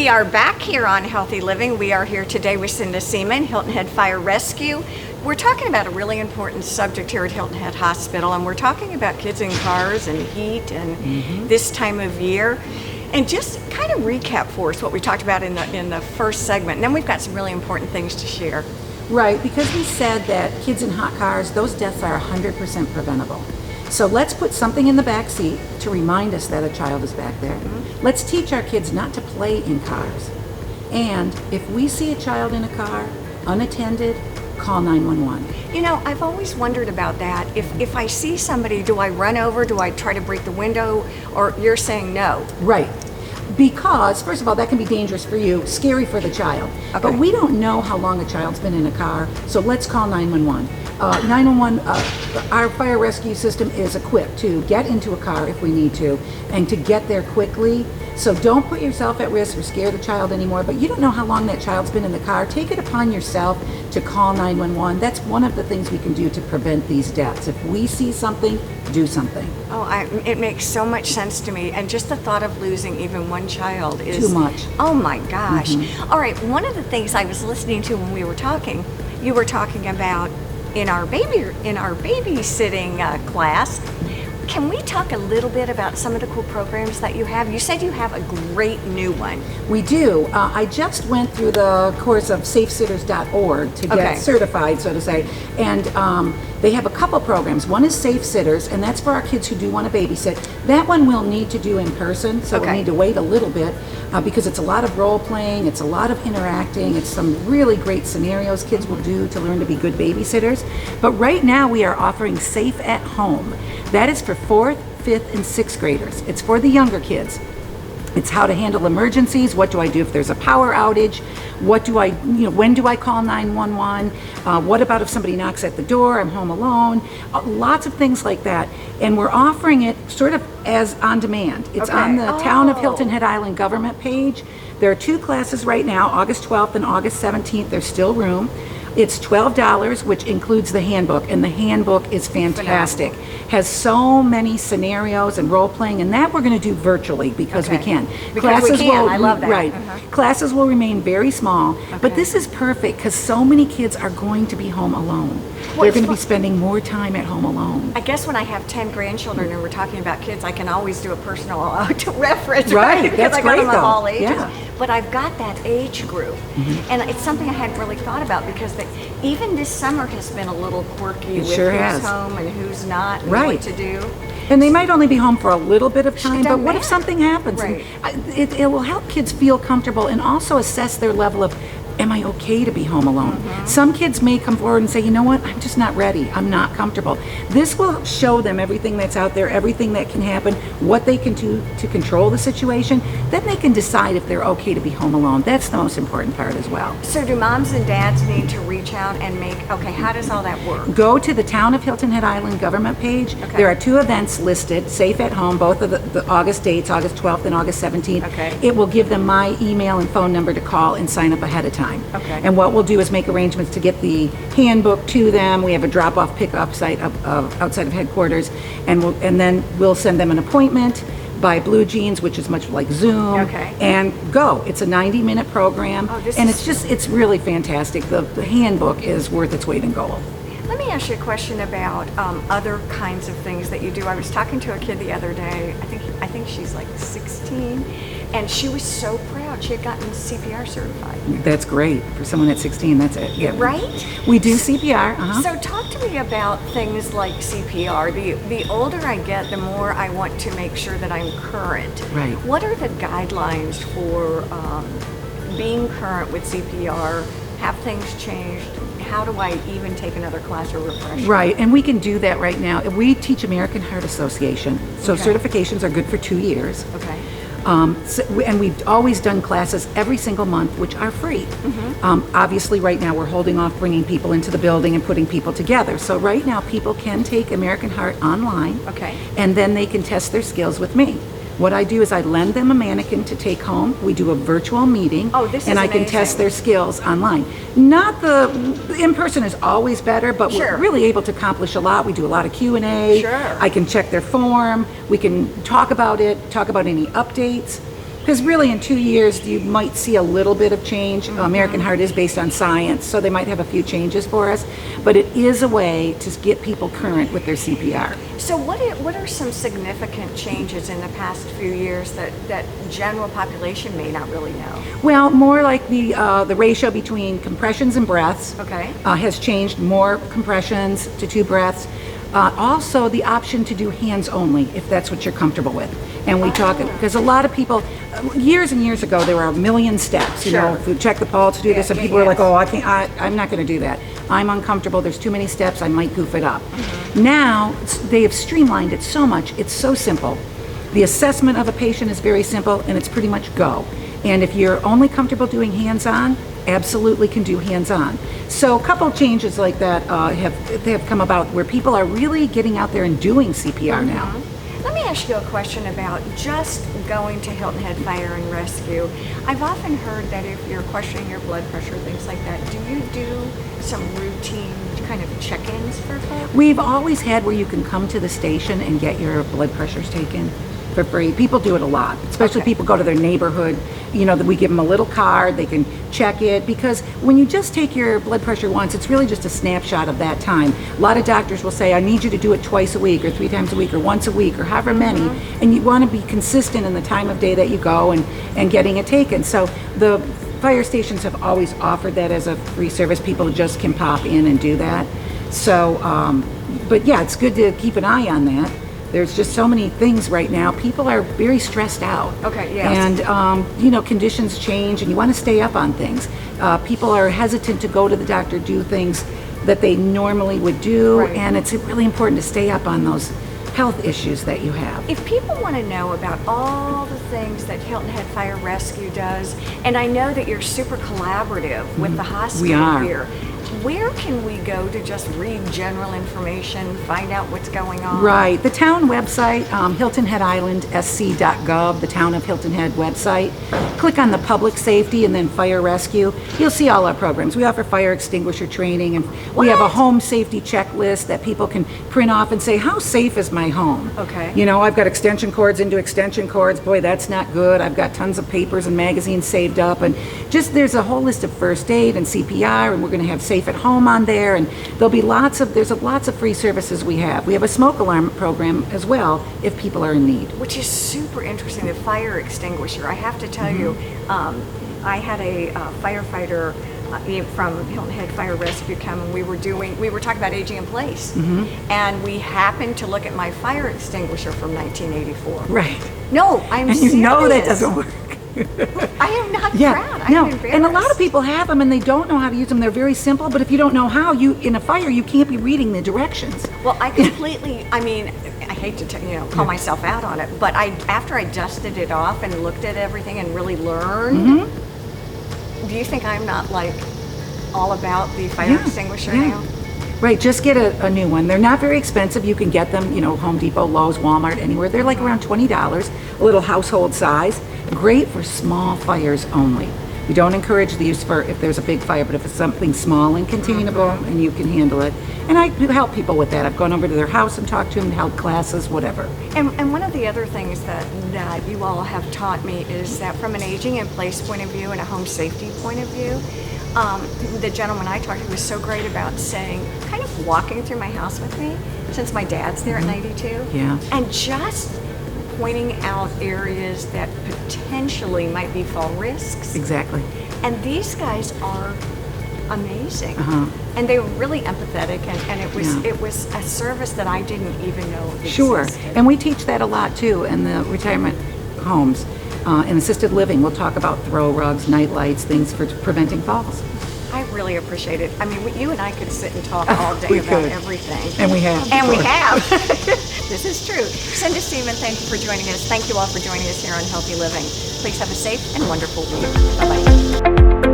are back here on Healthy Living. We are here today with Cinda Seamon, Hilton Head Fire Rescue. We're talking about a really important subject here at Hilton Head Hospital, and we're talking about kids in cars and heat and this time of year. And just kind of recap for us what we talked about in the first segment, and then we've got some really important things to share. Right, because we said that kids in hot cars, those deaths are 100% preventable. So let's put something in the back seat to remind us that a child is back there. Let's teach our kids not to play in cars. And if we see a child in a car, unattended, call 911. You know, I've always wondered about that. If I see somebody, do I run over? Do I try to break the window? Or you're saying no? Right. Because, first of all, that can be dangerous for you, scary for the child. Okay. But we don't know how long a child's been in a car, so let's call 911. 911, our fire rescue system is equipped to get into a car if we need to, and to get there quickly. So don't put yourself at risk or scare the child anymore, but you don't know how long that child's been in the car. Take it upon yourself to call 911. That's one of the things we can do to prevent these deaths. If we see something, do something. Oh, it makes so much sense to me. And just the thought of losing even one child is... Too much. Oh my gosh. All right, one of the things I was listening to when we were talking, you were talking about in our babysitting class. Can we talk a little bit about some of the cool programs that you have? You said you have a great new one. We do. I just went through the course of safesitters.org to get certified, so to say, and they have a couple programs. One is Safe Sitters, and that's for our kids who do want to babysit. That one we'll need to do in person, so we'll need to wait a little bit because it's a lot of role playing, it's a lot of interacting, it's some really great scenarios kids will do to learn to be good babysitters. But right now we are offering Safe at Home. That is for 4th, 5th, and 6th graders. It's for the younger kids. It's how to handle emergencies. What do I do if there's a power outage? What do I, when do I call 911? What about if somebody knocks at the door? I'm home alone. Lots of things like that. And we're offering it sort of as on demand. It's on the Town of Hilton Head Island government page. There are 2 classes right now, August 12th and August 17th. There's still room. It's $12, which includes the handbook, and the handbook is fantastic. Has so many scenarios and role playing, and that we're going to do virtually because we can. Because we can. I love that. Right. Classes will remain very small, but this is perfect because so many kids are going to be home alone. They're going to be spending more time at home alone. I guess when I have 10 grandchildren and we're talking about kids, I can always do a personal reference. Right, because that's I got great them of though. all ages. Yeah. But I've got that age group, and it's something I hadn't really thought about because even this summer has been a little quirky with who's home and who's not, and what to do. And they might only be home for a little bit of time, but what if something happens? And it will help kids feel comfortable and also assess their level of, am I okay to be home alone? Some kids may come forward and say, you know what, I'm just not ready, I'm not comfortable. This will show them everything that's out there, everything that can happen, what they can do to control the situation. Then they can decide if they're okay to be home alone. That's the most important part as well. So do moms and dads need to reach out and how does all that work? Go to the Town of Hilton Head Island government page. There are 2 events listed, Safe at Home, both of the August dates, August 12th and August 17th. It will give them my email and phone number to call and sign up ahead of time. And what we'll do is make arrangements to get the handbook to them. We have a drop-off pickup site outside of headquarters, and then we'll send them an appointment by Blue Jeans, which is much like Zoom, and go. It's a 90-minute program, and it's really fantastic. The handbook is worth its weight in gold. Let me ask you a question about other kinds of things that you do. I was talking to a kid the other day. I think she's like 16, and she was so proud. She had gotten CPR certified. That's great for someone at 16. That's it. Yeah. Right? We do CPR. So talk to me about things like CPR. The older I get, the more I want to make sure that I'm current. Right. What are the guidelines for being current with CPR? Have things changed? How do I even take another class or refresher? Right, and we can do that right now. We teach American Heart Association, so certifications are good for 2 years. And we've always done classes every single month, which are free. Obviously, right now we're holding off bringing people into the building and putting people together. So right now, people can take American Heart online, and then they can test their skills with me. What I do is I lend them a mannequin to take home. We do a virtual meeting, and I can test their skills online. Not the in-person is always better, but we're really able to accomplish a lot. We do a lot of Q&A. I can check their form. We can talk about it, talk about any updates. because really in 2 years you might see a little bit of change. American Heart is based on science, so they might have a few changes for us, but it is a way to get people current with their CPR. So what are some significant changes in the past few years that general population may not really know? Well, more like the ratio between compressions and breaths has changed. More compressions to 2 breaths. Also, the option to do hands only, if that's what you're comfortable with. And we talk, because a lot of people, years and years ago, there were a million steps, you know, to check the pulse, do this, and people were like, oh, I'm not going to do that. I'm uncomfortable, there's too many steps, I might goof it up. Now, they have streamlined it so much, it's so simple. The assessment of a patient is very simple, and it's pretty much go. And if you're only comfortable doing hands-on, absolutely can do hands-on. So a couple changes like that have come about where people are really getting out there and doing CPR now. Let me ask you a question about just going to Hilton Head Fire and Rescue. I've often heard that if you're questioning your blood pressure, things like that, do you do some routine kind of check-ins for folks? We've always had where you can come to the station and get your blood pressures taken for free. People do it a lot, especially people go to their neighborhood. You know, that we give them a little card, they can check it, because when you just take your blood pressure once, it's really just a snapshot of that time. A lot of doctors will say, I need you to do it twice a week or 3 times a week or once a week or however many, and you want to be consistent in the time of day that you go and getting it taken. So the fire stations have always offered that as a free service. People just can pop in and do that. So, but yeah, it's good to keep an eye on that. There's just so many things right now. People are very stressed out. Okay, yes. And, you know, conditions change and you want to stay up on things. People are hesitant to go to the doctor, do things that they normally would do. And it's really important to stay up on those health issues that you have. If people want to know about all the things that Hilton Head Fire Rescue does, and I know that you're super collaborative with the hospital here, where can we go to just read general information, find out what's going on? Right. The town website, hiltonheadislandsc.gov, the town of Hilton Head website. Click on the public safety and then fire rescue. You'll see all our programs. We offer fire extinguisher training, and we have a home safety checklist that people can print off and say, how safe is my home? Okay. You know, I've got extension cords into extension cords. Boy, that's not good. I've got tons of papers and magazines saved up, and just there's a whole list of first aid and CPR, and we're going to have safe at home on there, and there'll be lots of free services we have. We have a smoke alarm program as well if people are in need. Which is super interesting, the fire extinguisher. I have to tell you, I had a firefighter from Hilton Head Fire Rescue come, and we were talking about aging in place, and we happened to look at my fire extinguisher from 1984. Right. No, I'm serious. You know that doesn't work. I am not proud. I'm embarrassed. And a lot of people have them and they don't know how to use them. They're very simple, but if you don't know how, in a fire, you can't be reading the directions. Well, I completely, I mean, I hate to call myself out on it, but after I dusted it off and looked at everything and really learned, do you think I'm not like all about the fire extinguisher now? Right, just get a new one. They're not very expensive. You can get them, Home Depot, Lowe's, Walmart, anywhere. They're like around $20, a little household size. Great for small fires only. We don't encourage the use for if there's a big fire, but if it's something small and containable and you can handle it. And I do help people with that. I've gone over to their house and talked to them, held classes, whatever. And one of the other things that you all have taught me is that from an aging in place point of view and a home safety point of view, the gentleman I talked to was so great about saying, kind of walking through my house with me, since my dad's there at 92, and just pointing out areas that potentially might be fall risks. Exactly. And these guys are amazing. And they were really empathetic, and it was a service that I didn't even know existed. Sure. And we teach that a lot too in the retirement homes. In assisted living, we'll talk about throw rugs, night lights, things for preventing falls. I really appreciate it. I mean, you and I could sit and talk all day about everything. And we have. And we have. This is true. Cinda, Seamon, thank you for joining us. Thank you all for joining us here on Healthy Living. Please have a safe and wonderful week. Bye-bye.